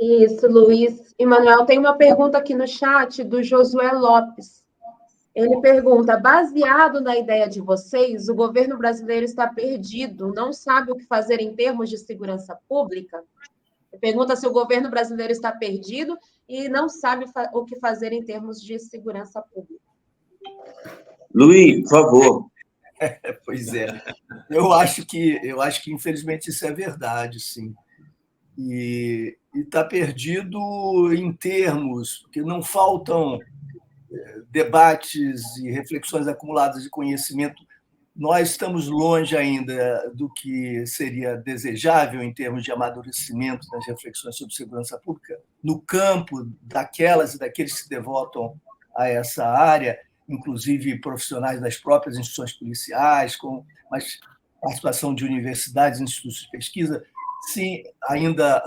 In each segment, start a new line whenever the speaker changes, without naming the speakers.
Isso, Luiz. Emanuel, tem uma pergunta aqui no chat do Josué Lopes. Ele pergunta: baseado na ideia de vocês, o governo brasileiro está perdido, não sabe o que fazer em termos de segurança pública? Ele pergunta se o governo brasileiro está perdido e não sabe o que fazer em termos de segurança pública.
Luiz, por favor.
Pois é. Eu acho que, infelizmente, isso é verdade, sim. E está perdido em termos, porque não faltam debates e reflexões acumuladas de conhecimento. Nós estamos longe ainda do que seria desejável em termos de amadurecimento das reflexões sobre segurança pública no campo daquelas e daqueles que se devotam a essa área, inclusive profissionais das próprias instituições policiais, com mais participação de universidades, institutos de pesquisa. Sim, ainda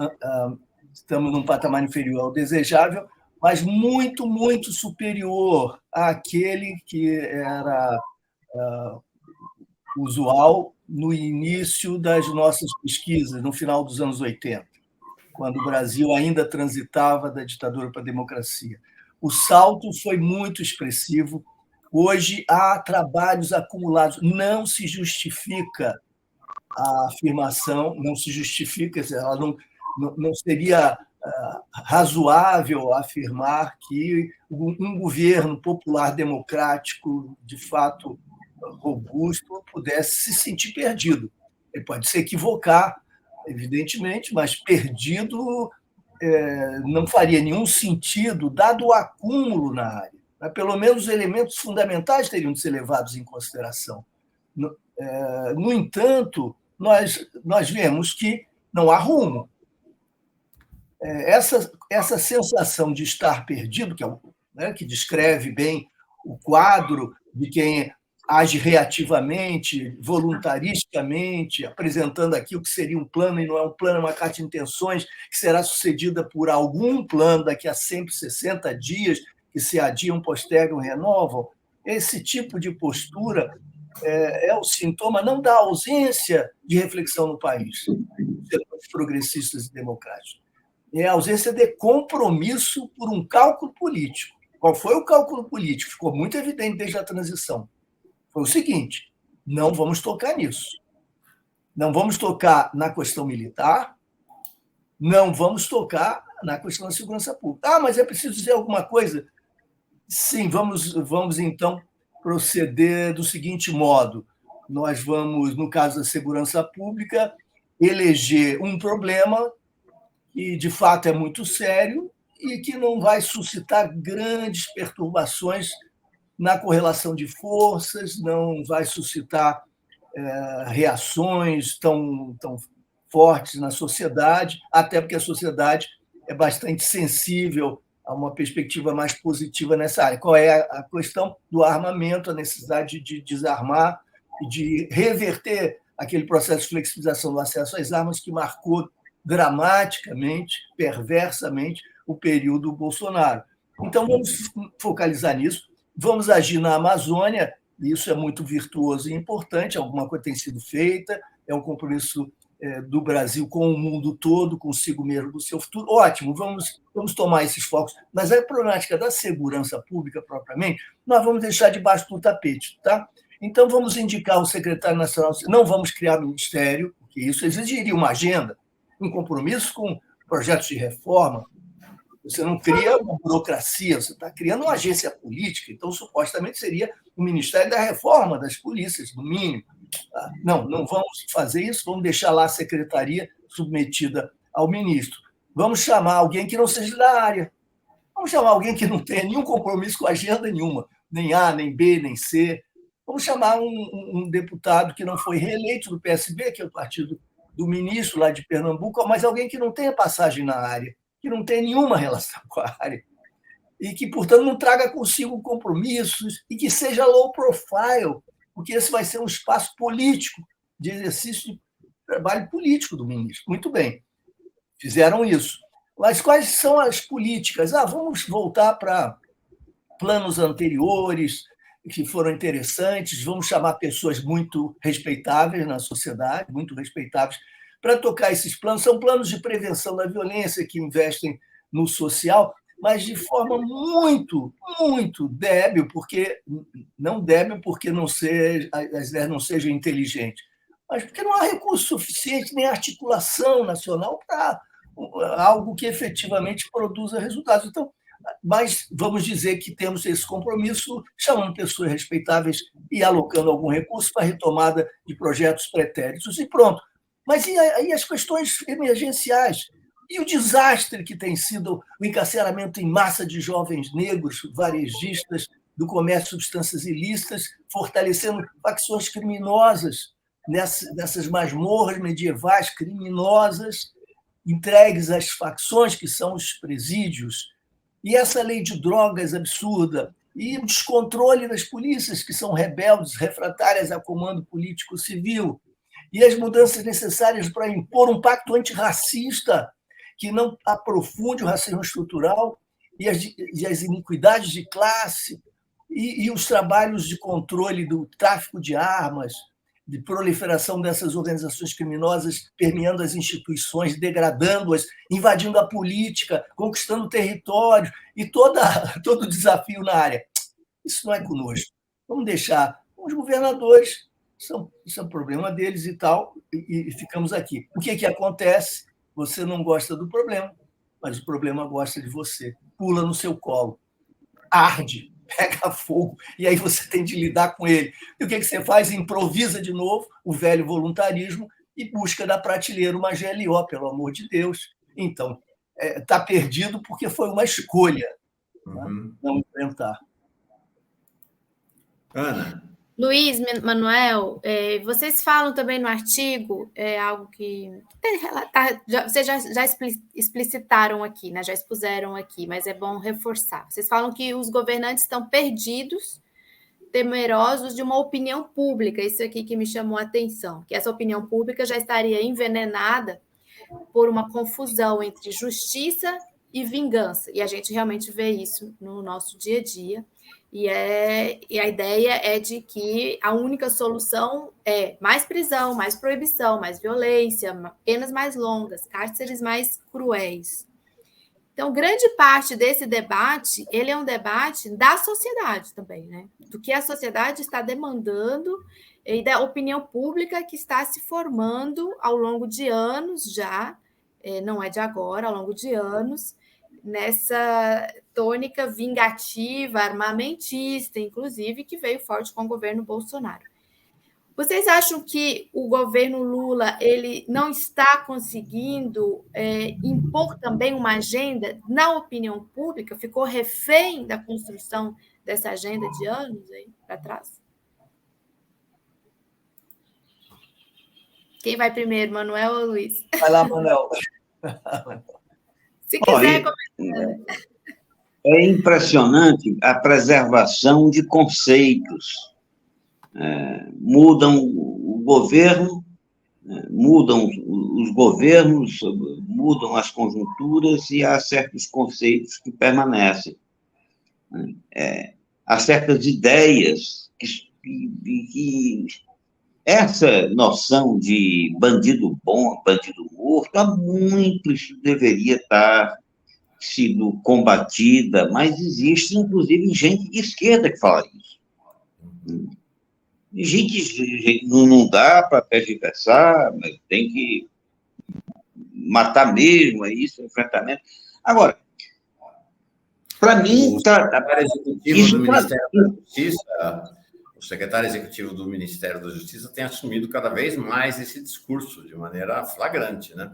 estamos num patamar inferior ao desejável, mas muito, muito superior àquele que era usual no início das nossas pesquisas, no final dos anos 80, quando o Brasil ainda transitava da ditadura para a democracia. O salto foi muito expressivo. Hoje há trabalhos acumulados. Não se justifica a afirmação, não se justifica, ela não seria razoável afirmar que um governo popular democrático, de fato robusto, pudesse se sentir perdido. Ele pode se equivocar, evidentemente, mas perdido não faria nenhum sentido, dado o acúmulo na área. Pelo menos os elementos fundamentais teriam de ser levados em consideração. No entanto, nós vemos que não há rumo. Essa sensação de estar perdido, que descreve bem o quadro de quem age reativamente, voluntaristicamente, apresentando aqui o que seria um plano, e não é um plano, é uma carta de intenções, que será sucedida por algum plano daqui a sempre 60 dias, que se adiam, postergam, renovam. Esse tipo de postura é o sintoma não da ausência de reflexão no país, setores progressistas e democráticos, é a ausência de compromisso por um cálculo político. Qual foi o cálculo político? Ficou muito evidente desde a transição. Foi o seguinte: não vamos tocar nisso. Não vamos tocar na questão militar, não vamos tocar na questão da segurança pública. Mas é preciso dizer alguma coisa? Sim, vamos então proceder do seguinte modo: nós vamos, no caso da segurança pública, eleger um problema que, de fato, é muito sério e que não vai suscitar grandes perturbações na correlação de forças, não vai suscitar reações tão fortes na sociedade, até porque a sociedade é bastante sensível a uma perspectiva mais positiva nessa área. Qual é a questão do armamento, a necessidade de desarmar e de reverter aquele processo de flexibilização do acesso às armas que marcou dramaticamente, perversamente, o período Bolsonaro. Então, vamos focalizar nisso, vamos agir na Amazônia, e isso é muito virtuoso e importante, alguma coisa tem sido feita, é um compromisso do Brasil com o mundo todo, consigo mesmo, do seu futuro. Ótimo, vamos tomar esses focos. Mas a problemática da segurança pública, propriamente, nós vamos deixar debaixo do tapete. Tá? Então, vamos indicar o secretário nacional, não vamos criar ministério, porque isso exigiria uma agenda, um compromisso com projetos de reforma. Você não cria uma burocracia, você está criando uma agência política, então supostamente seria o Ministério da Reforma das Polícias, no mínimo. Não vamos fazer isso, vamos deixar lá a secretaria submetida ao ministro. Vamos chamar alguém que não seja da área. Vamos chamar alguém que não tenha nenhum compromisso com agenda nenhuma, nem A, nem B, nem C. Vamos chamar um deputado que não foi reeleito do PSB, que é o partido do ministro lá de Pernambuco, mas alguém que não tenha passagem na área, que não tenha nenhuma relação com a área, e que, portanto, não traga consigo compromissos e que seja low profile, porque esse vai ser um espaço político, de exercício de trabalho político do ministro. Muito bem, fizeram isso. Mas quais são as políticas? Vamos voltar para planos anteriores, que foram interessantes, vamos chamar pessoas muito respeitáveis na sociedade, muito respeitáveis, para tocar esses planos. São planos de prevenção da violência que investem no social, mas de forma muito, muito débil, porque as ideias não sejam inteligentes, mas porque não há recurso suficiente, nem articulação nacional para algo que efetivamente produza resultados. Então, mas vamos dizer que temos esse compromisso, chamando pessoas respeitáveis e alocando algum recurso para a retomada de projetos pretéritos, e pronto. Mas e aí as questões emergenciais? E o desastre que tem sido o encarceramento em massa de jovens negros, varejistas, do comércio de substâncias ilícitas, fortalecendo facções criminosas nessas masmorras medievais criminosas, entregues às facções que são os presídios. E essa lei de drogas absurda, e o descontrole das polícias, que são rebeldes, refratárias a comando político-civil, e as mudanças necessárias para impor um pacto antirracista que não aprofunde o racismo estrutural e as iniquidades de classe, e os trabalhos de controle do tráfico de armas, de proliferação dessas organizações criminosas, permeando as instituições, degradando-as, invadindo a política, conquistando territórios, e todo o desafio na área. Isso não é conosco. Vamos deixar os governadores, isso é um problema deles e tal, e ficamos aqui. O que acontece? Você não gosta do problema, mas o problema gosta de você. Pula no seu colo, arde, pega fogo, e aí você tem de lidar com ele. E o que você faz? Improvisa de novo o velho voluntarismo e busca da prateleira uma GLO, pelo amor de Deus. Então, está perdido porque foi uma escolha, não enfrentar.
Ana.
Luiz, Manuel, vocês falam também no artigo, algo que vocês já explicitaram aqui, né? Já expuseram aqui, mas é bom reforçar. Vocês falam que os governantes estão perdidos, temerosos de uma opinião pública, isso aqui que me chamou a atenção, que essa opinião pública já estaria envenenada por uma confusão entre justiça e vingança, e a gente realmente vê isso no nosso dia a dia. E a ideia é de que a única solução é mais prisão, mais proibição, mais violência, penas mais longas, cárceres mais cruéis. Então, grande parte desse debate, ele é um debate da sociedade também, né? Do que a sociedade está demandando e da opinião pública que está se formando ao longo de anos já, não é de agora, ao longo de anos, nessa tônica vingativa, armamentista, inclusive, que veio forte com o governo Bolsonaro. Vocês acham que o governo Lula ele não está conseguindo impor também uma agenda na opinião pública? Ficou refém da construção dessa agenda de anos aí para trás? Quem vai primeiro, Manuel ou Luiz?
Vai lá, Manuel.
Se quiser começar.
É impressionante a preservação de conceitos. Mudam o governo, mudam os governos, mudam as conjunturas e há certos conceitos que permanecem. Há certas ideias que essa noção de bandido bom, bandido morto, há muito isso deveria estar sido combatida, mas existe, inclusive, gente de esquerda que fala isso. Gente não dá para tergiversar, mas tem que matar mesmo, é isso, enfrentamento. Agora, para mim...
O secretário executivo do Ministério da Justiça, o secretário executivo do Ministério da Justiça tem assumido cada vez mais esse discurso de maneira flagrante, né?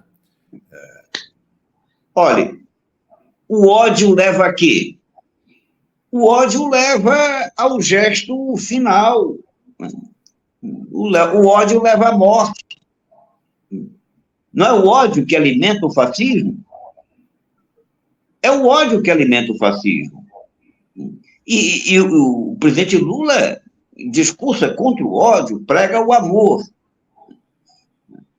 Olha, o ódio leva a quê? O ódio leva ao gesto final. O ódio leva à morte. Não é o ódio que alimenta o fascismo? É o ódio que alimenta o fascismo. E o presidente Lula discursa contra o ódio, prega o amor.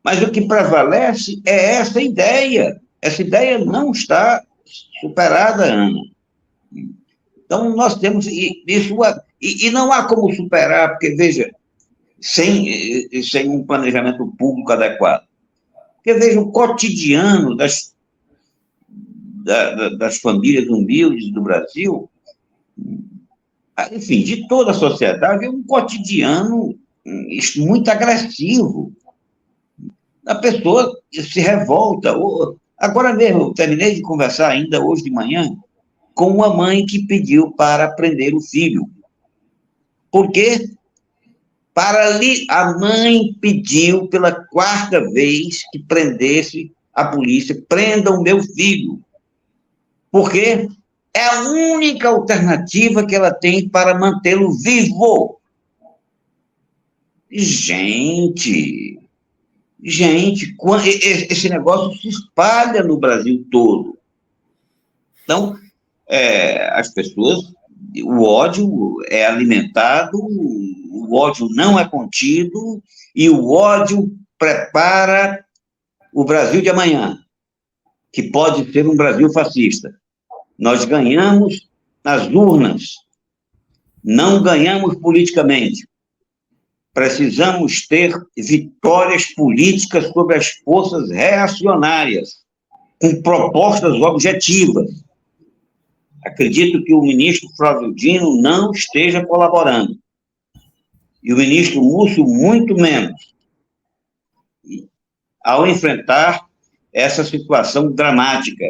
Mas o que prevalece é essa ideia. Essa ideia não está superada, Ana. Então, nós temos isso, e não há como superar, porque, veja, sem um planejamento público adequado, Porque veja o cotidiano das famílias humildes do Brasil, enfim, de toda a sociedade, é um cotidiano muito agressivo. A pessoa se revolta. Agora mesmo, eu terminei de conversar ainda hoje de manhã com uma mãe que pediu para prender o filho. Por quê? A mãe pediu pela 4ª vez que prendesse a polícia, prenda o meu filho. Por quê? É a única alternativa que ela tem para mantê-lo vivo. Gente, esse negócio se espalha no Brasil todo. Então, as pessoas, o ódio é alimentado, o ódio não é contido, e o ódio prepara o Brasil de amanhã, que pode ser um Brasil fascista. Nós ganhamos nas urnas, não ganhamos politicamente. Precisamos ter vitórias políticas sobre as forças reacionárias, com propostas objetivas. Acredito que o ministro Flávio Dino não esteja colaborando. E o ministro Múcio, muito menos. Ao enfrentar essa situação dramática,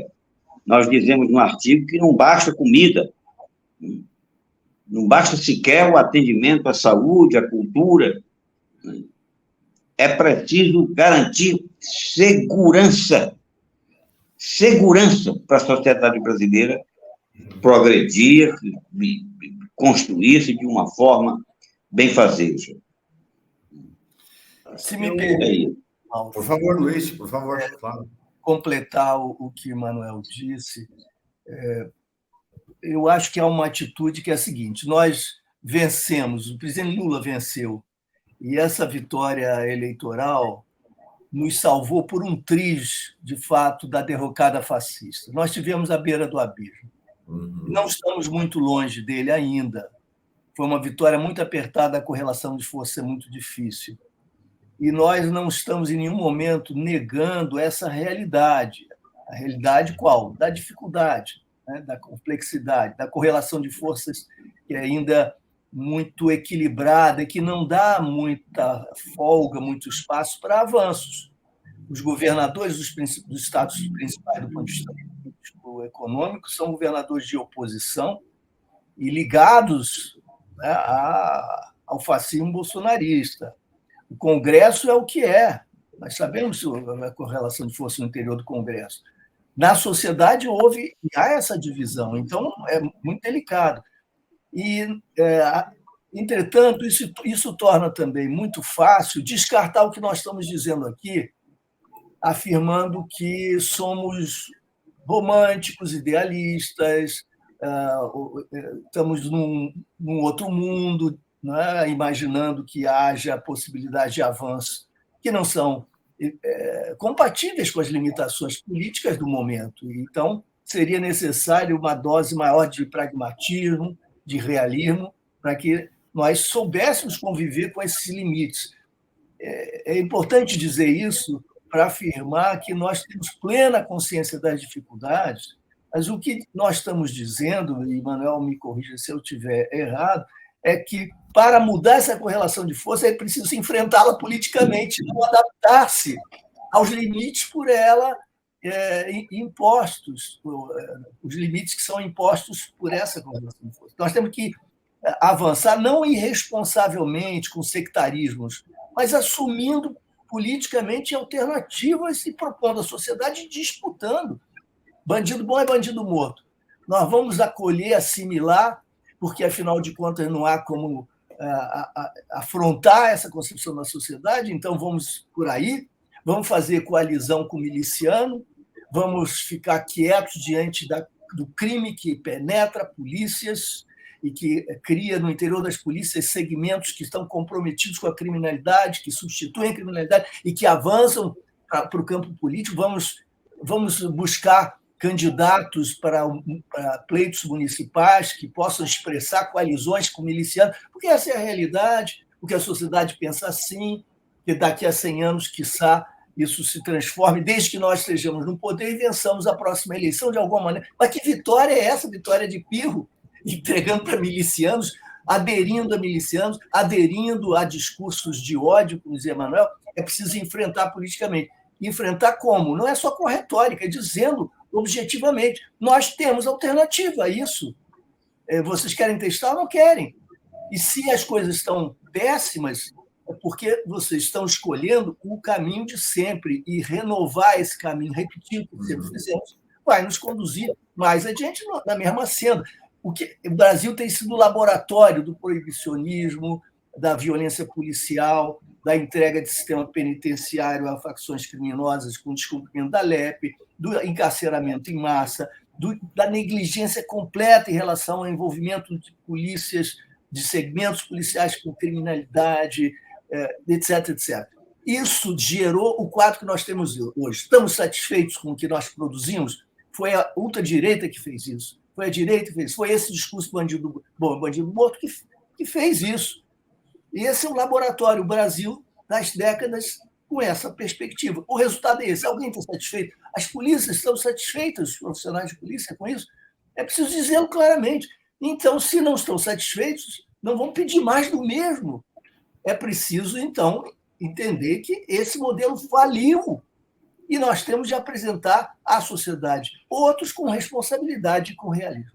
nós dizemos no artigo que não basta comida, não basta sequer o atendimento à saúde, à cultura. É preciso garantir segurança para a sociedade brasileira progredir, construir-se de uma forma benfazeja.
Se me permite,
por favor, Luiz, por favor, claro.
Completar o que o Manuel disse, eu acho que há uma atitude que é a seguinte: nós vencemos, o presidente Lula venceu, e essa vitória eleitoral nos salvou por um triz, de fato, da derrocada fascista. Nós estivemos à beira do abismo. Não estamos muito longe dele ainda. Foi uma vitória muito apertada, a correlação de força é muito difícil. E nós não estamos em nenhum momento negando essa realidade. A realidade qual? Da dificuldade, né? Da complexidade, da correlação de forças que é ainda muito equilibrada e que não dá muita folga, muito espaço para avanços. Os governadores dos estados principais do ponto de vista político-econômico são governadores de oposição e ligados, né, ao fascismo bolsonarista. O Congresso é o que é. Nós sabemos a correlação de força no interior do Congresso. Na sociedade houve e há essa divisão, então é muito delicado. E, entretanto, isso torna também muito fácil descartar o que nós estamos dizendo aqui, afirmando que somos românticos, idealistas, estamos num outro mundo, né, imaginando que haja possibilidade de avanço que não são compatíveis com as limitações políticas do momento. Então, seria necessário uma dose maior de pragmatismo, de realismo, para que nós soubéssemos conviver com esses limites. É importante dizer isso para afirmar que nós temos plena consciência das dificuldades, mas o que nós estamos dizendo, e Manuel me corrija se eu estiver errado, é que para mudar essa correlação de força é preciso enfrentá-la politicamente, não adaptar-se aos limites por ela impostos, os limites que são impostos por essa correlação de força. Nós temos que avançar não irresponsavelmente, com sectarismos, mas assumindo politicamente alternativas e propondo à sociedade disputando. Bandido bom é bandido morto. Nós vamos acolher, assimilar, porque, afinal de contas, não há como afrontar essa concepção da sociedade, então vamos por aí, vamos fazer coalizão com o miliciano, vamos ficar quietos diante do crime que penetra polícias e que cria no interior das polícias segmentos que estão comprometidos com a criminalidade, que substituem a criminalidade e que avançam para o campo político. Vamos buscar candidatos para pleitos municipais que possam expressar coalizões com milicianos, porque essa é a realidade, porque a sociedade pensa assim, que daqui a 100 anos, quiçá, isso se transforme, desde que nós estejamos no poder e vençamos a próxima eleição de alguma maneira. Mas que vitória é essa? Vitória de pirro, entregando para milicianos, aderindo a milicianos, aderindo a discursos de ódio, como dizia Manuel. É preciso enfrentar politicamente. Enfrentar como? Não é só com retórica, é dizendo objetivamente, nós temos alternativa a isso. Vocês querem testar ou não querem? E se as coisas estão péssimas, é porque vocês estão escolhendo o caminho de sempre, e renovar esse caminho, repetir o que sempre fizemos, vai nos conduzir mais adiante na mesma senda. O Brasil tem sido o laboratório do proibicionismo, da violência policial, da entrega de sistema penitenciário a facções criminosas com descumprimento da LEP, do encarceramento em massa, da negligência completa em relação ao envolvimento de polícias, de segmentos policiais com criminalidade, etc, etc. Isso gerou o quadro que nós temos hoje. Estamos satisfeitos com o que nós produzimos? Foi a ultradireita que fez isso. Foi a direita que fez isso. Foi esse discurso bandido morto que fez isso. E esse é o laboratório, o Brasil das décadas, com essa perspectiva. O resultado é esse. Alguém está satisfeito? As polícias estão satisfeitas, os profissionais de polícia, com isso? É preciso dizê-lo claramente. Então, se não estão satisfeitos, não vão pedir mais do mesmo. É preciso, então, entender que esse modelo faliu e nós temos de apresentar à sociedade outros com responsabilidade e com realismo.